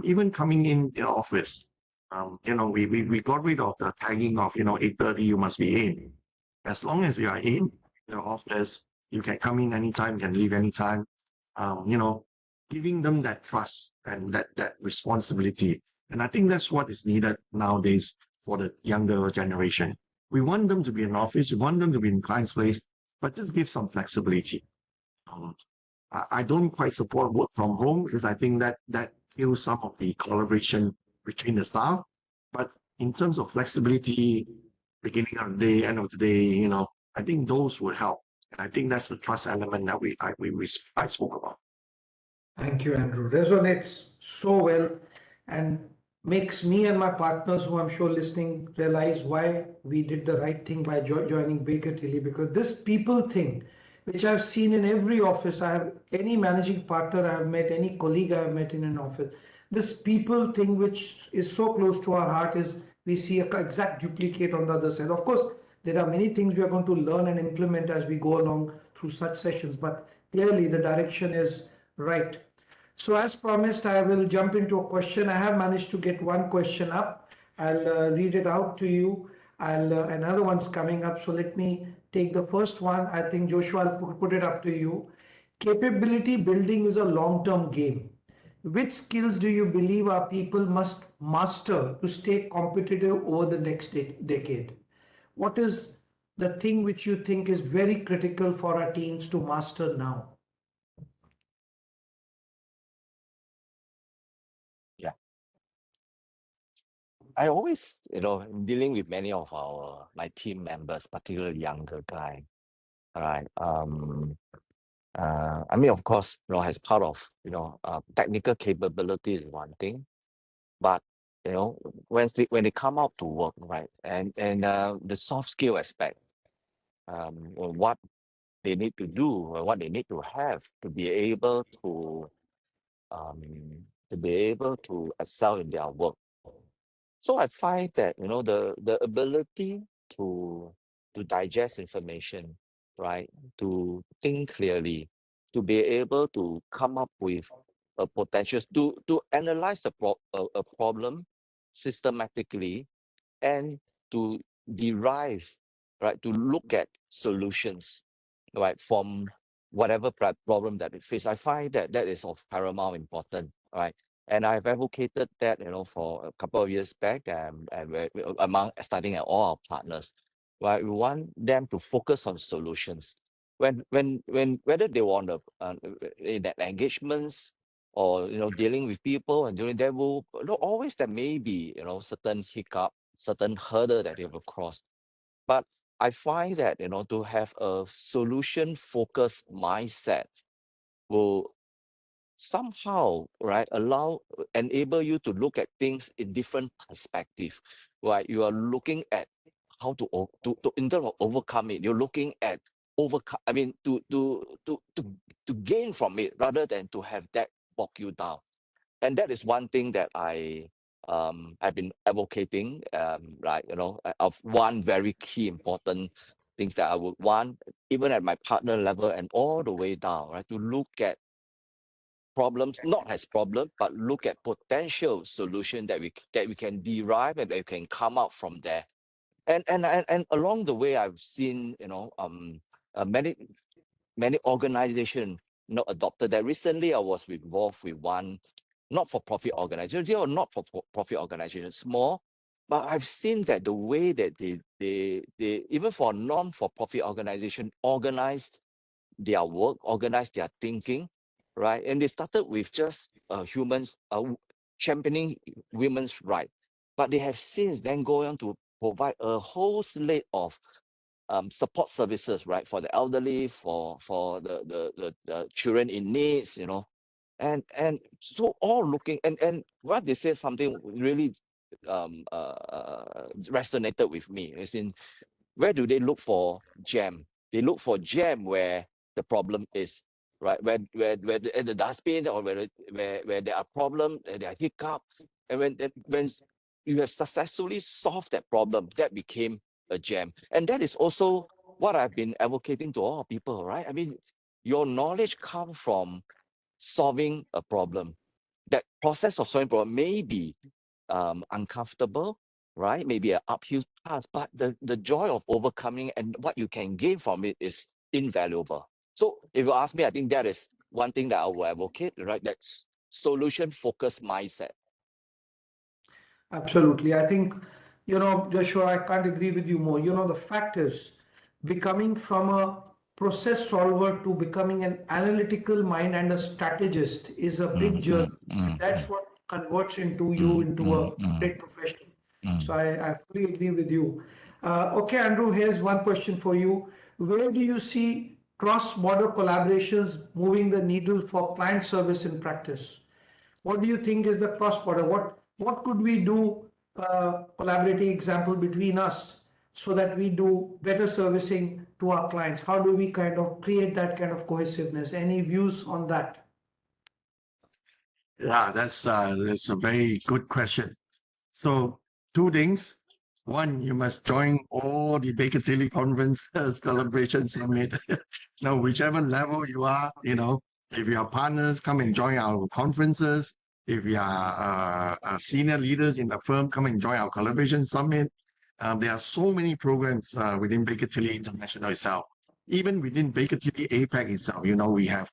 Even coming in the office, we got rid of the tagging of 8:30 you must be in. As long as you are in your office, you can come in anytime, can leave anytime. Giving them that trust and that responsibility. And I think that's what is needed nowadays for the younger generation. We want them to be in office, we want them to be in client's place, but just give some flexibility. I don't quite support work from home because I think that kills some of the collaboration between the staff. But in terms of flexibility, beginning of the day, end of the day, I think those would help. And I think that's the trust element that I spoke about. Thank you, Andrew. Resonates so well and makes me and my partners, who I'm sure listening, realize why we did the right thing by joining Baker Tilly. Because this people thing, which I've seen in every office, I have any managing partner I have met, any colleague I have met in an office, this people thing, which is so close to our heart, is we see a exact duplicate on the other side. Of course, there are many things we are going to learn and implement as we go along through such sessions, but clearly the direction is right. So as promised, I will jump into a question. I have managed to get one question up. I'll read it out to you. Another one's coming up. So let me take the first one. I think Joshua, I'll put it up to you. Capability building is a long-term game. Which skills do you believe our people must master to stay competitive over the next decade? What is the thing which you think is very critical for our teams to master now? Yeah. I always, dealing with many of my team members, particularly younger guy. All right. I mean, of course, as part of, technical capability is one thing, but when they come out to work, right, and the soft skill aspect, or what they need to do, or what they need to have to be able um, to excel in their work. So I find that the ability to digest information, right, to think clearly, to be able to come up with a potential to analyze a problem systematically and to derive, right, to look at solutions, right, from whatever problem that we face. I find that that is of paramount importance, right? And I've advocated that, for a couple of years back, and among starting at all our partners, right? We want them to focus on solutions. When whether they want to in that engagements or dealing with people, and during that will always there may be certain hiccup, certain hurdle that they will cross. But I find that to have a solution focused mindset will somehow, right, enable you to look at things in different perspective, right? You are looking at how to in terms of overcome it. You're looking at overcome, I mean, to gain from it rather than to have that bog you down. And that is one thing that I've been advocating, right, of one very key important things that I would want, even at my partner level and all the way down, right, to look at problems not as problem, but look at potential solution that we can derive and that we can come out from there. And along the way, I've seen many organizations adopted that. Recently, I was involved with one not-for-profit organization, or not-for-profit organization, small, but I've seen that the way that they even for a non-for-profit organization organize their work, organize their thinking, right? And they started with just humans championing women's right, but they have since then gone on to provide a whole slate of support services, right, for the elderly, for the children in needs, and so all looking, and what they say something really resonated with me is in where do they look for gem? They look for gem where the problem is, right? Where the dustbin, or where there are problems, there are hiccup, And when you have successfully solved that problem, that became a gem. And that is also what I've been advocating to all people, right? I mean, your knowledge comes from solving a problem. That process of solving problem may be uncomfortable, right? Maybe an uphill task, but the joy of overcoming and what you can gain from it is invaluable. So if you ask me, I think that is one thing that I will advocate, right? That's solution-focused mindset. Absolutely. I think, Joshua, I can't agree with you more. The fact is, becoming from a process solver to becoming an analytical mind and a strategist is a big Mm, journey. mm, And mm, that's mm, what converts into you mm, into mm, a mm, great professional. So mm. I fully agree with you. Okay, Andrew, here's one question for you. Where do you see cross-border collaborations moving the needle for client service in practice? What do you think is the cross-border? What could we do, collaborating example between us so that we do better servicing to our clients? How do we kind of create that kind of cohesiveness? Any views on that? Yeah, that's a very good question. So two things. One, you must join all the Baker Tilly conferences, collaboration summit. Now, whichever level you are, if you are partners, come and join our conferences. If you are senior leaders in the firm, come and join our collaboration summit. There are so many programs within Baker Tilly International itself. Even within Baker Tilly APAC itself, we have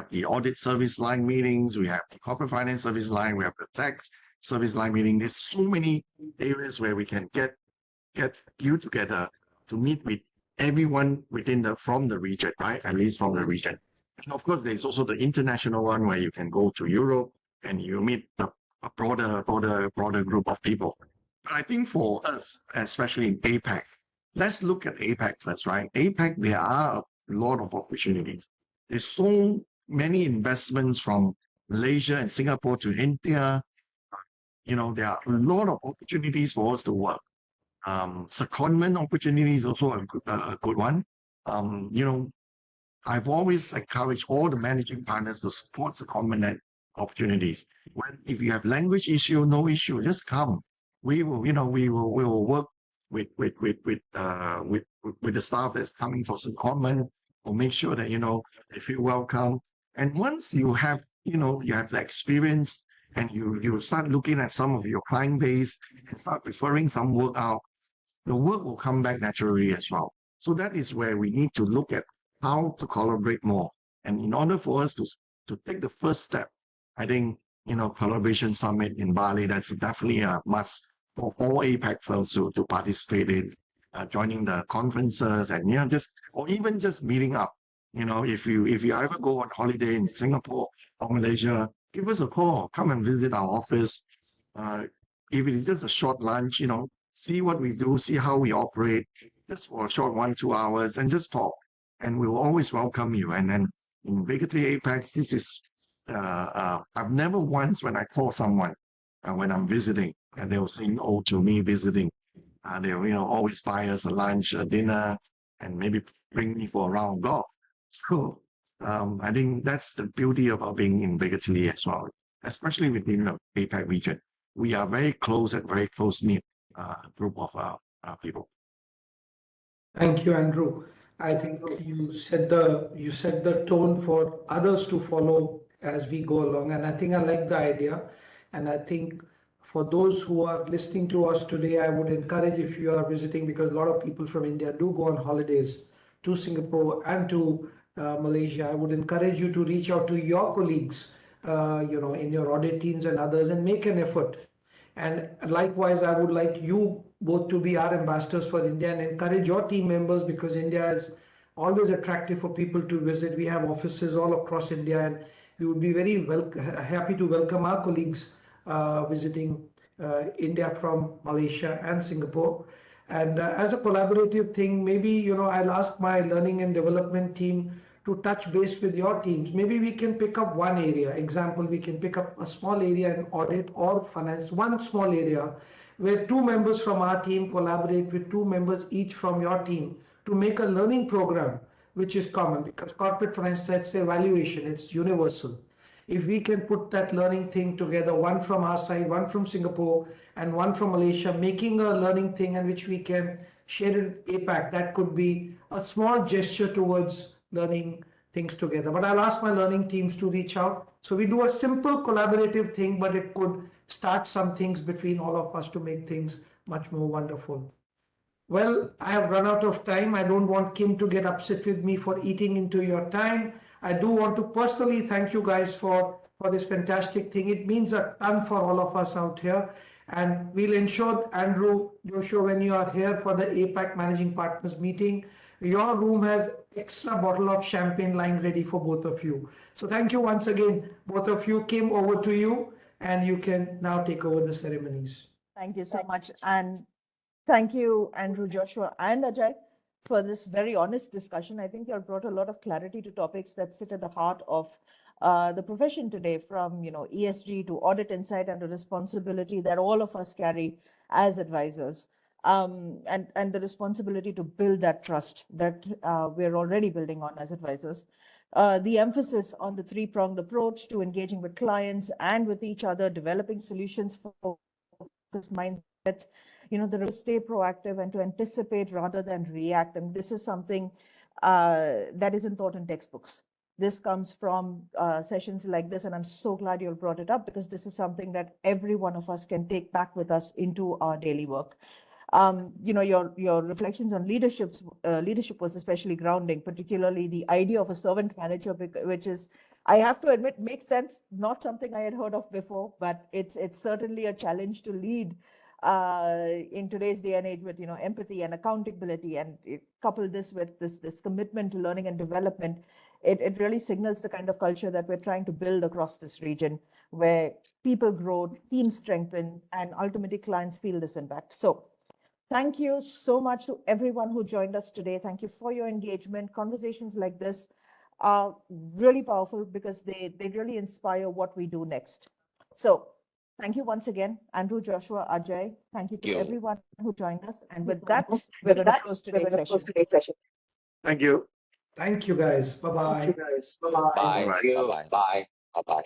the audit service line meetings, we have the corporate finance service line, we have the tax service line meeting. There's so many areas where we can get you together to meet with everyone from the region, right? At least from the region. And of course, there's also the international one where you can go to Europe and you meet a broader group of people. But I think for us, especially in APAC, let's look at APAC first, right? APAC, there are a lot of opportunities. There's so many investments from Malaysia and Singapore to India. There are a lot of opportunities for us to work. Secondment opportunity is also a good one. I've always encouraged all the managing partners to support secondment opportunities. If you have language issue, no issue, just come. We will work with the staff that's coming for secondment. We'll make sure that they feel welcome. And once you have the experience and you start looking at some of your client base and start referring some work out, the work will come back naturally as well. So that is where we need to look at how to collaborate more. And in order for us to take the first step, I think, collaboration summit in Bali, that's definitely a must for all APAC firms to participate in, joining the conferences and, or even just meeting up. If you ever go on holiday in Singapore or Malaysia, give us a call, come and visit our office. If it is just a short lunch, see what we do, see how we operate, just for a short 1-2 hours, and just talk. And we will always welcome you. And then in Baker Tilly Apex, this is, I've never once when I call someone when I'm visiting, and they'll say no to me visiting. They'll, always buy us a lunch, a dinner, and maybe bring me for a round of golf. So I think that's the beauty about being in Baker Tilly as well, especially within the APAC region. We are very close and very close-knit group of people. Thank you, Andrew. I think you set the tone for others to follow as we go along, and I think I like the idea. And I think for those who are listening to us today, I would encourage, if you are visiting, because a lot of people from India do go on holidays to Singapore and to Malaysia, I would encourage you to reach out to your colleagues, in your audit teams and others, and make an effort. And likewise, I would like you both to be our ambassadors for India and encourage your team members, because India is always attractive for people to visit. We have offices all across India, and we would be very happy to welcome our colleagues visiting India from Malaysia and Singapore. And as a collaborative thing, maybe, I'll ask my learning and development team to touch base with your teams. Maybe we can pick up one area. Example, we can pick up a small area in audit or finance, one small area where two members from our team collaborate with two members each from your team to make a learning program which is common, because corporate finance, that's evaluation, it's universal. if we can put that learning thing together, one from our side, one from Singapore, and one from Malaysia, making a learning thing and which we can share in APAC, that could be a small gesture towards learning things together. But I'll ask my learning teams to reach out. So we do a simple collaborative thing, but it could start some things between all of us to make things much more wonderful. Well, I have run out of time. I don't want Kim to get upset with me for eating into your time. I do want to personally thank you guys for this fantastic thing. It means a ton for all of us out here. And we'll ensure, Andrew, Joshua, when you are here for the APAC Managing Partners meeting, your room has extra bottle of champagne lying ready for both of you. So thank you once again, both of you. Kim, over to you, and you can now take over the ceremonies. Thank you so much. And thank you, Andrew, Joshua, and Ajay, for this very honest discussion. I think you all brought a lot of clarity to topics that sit at the heart of the profession today, from ESG to audit insight and the responsibility that all of us carry as advisors, and the responsibility to build that trust that we're already building on as advisors. The emphasis on the three-pronged approach to engaging with clients and with each other, developing solutions for focused mindsets, to stay proactive and to anticipate rather than react. And this is something that isn't taught in textbooks. This comes from sessions like this, and I'm so glad you all brought it up, because this is something that every one of us can take back with us into our daily work. Your reflections on leadership was especially grounding, particularly the idea of a servant manager, which is, I have to admit, makes sense. Not something I had heard of before, but it's certainly a challenge to lead in today's day and age with empathy and accountability, and couple this with this commitment to learning and development. It really signals the kind of culture that we're trying to build across this region, where people grow, teams strengthen, and ultimately clients feel this impact. So thank you so much to everyone who joined us today. Thank you for your engagement. Conversations like this are really powerful because they really inspire what we do next. So thank you once again, Andrew, Joshua, Ajay. Thank you to everyone who joined us. And with that, we're going to close today's session. Thank you. Thank you, guys. Bye-bye. Bye. Bye. Bye. Bye. Bye. Bye.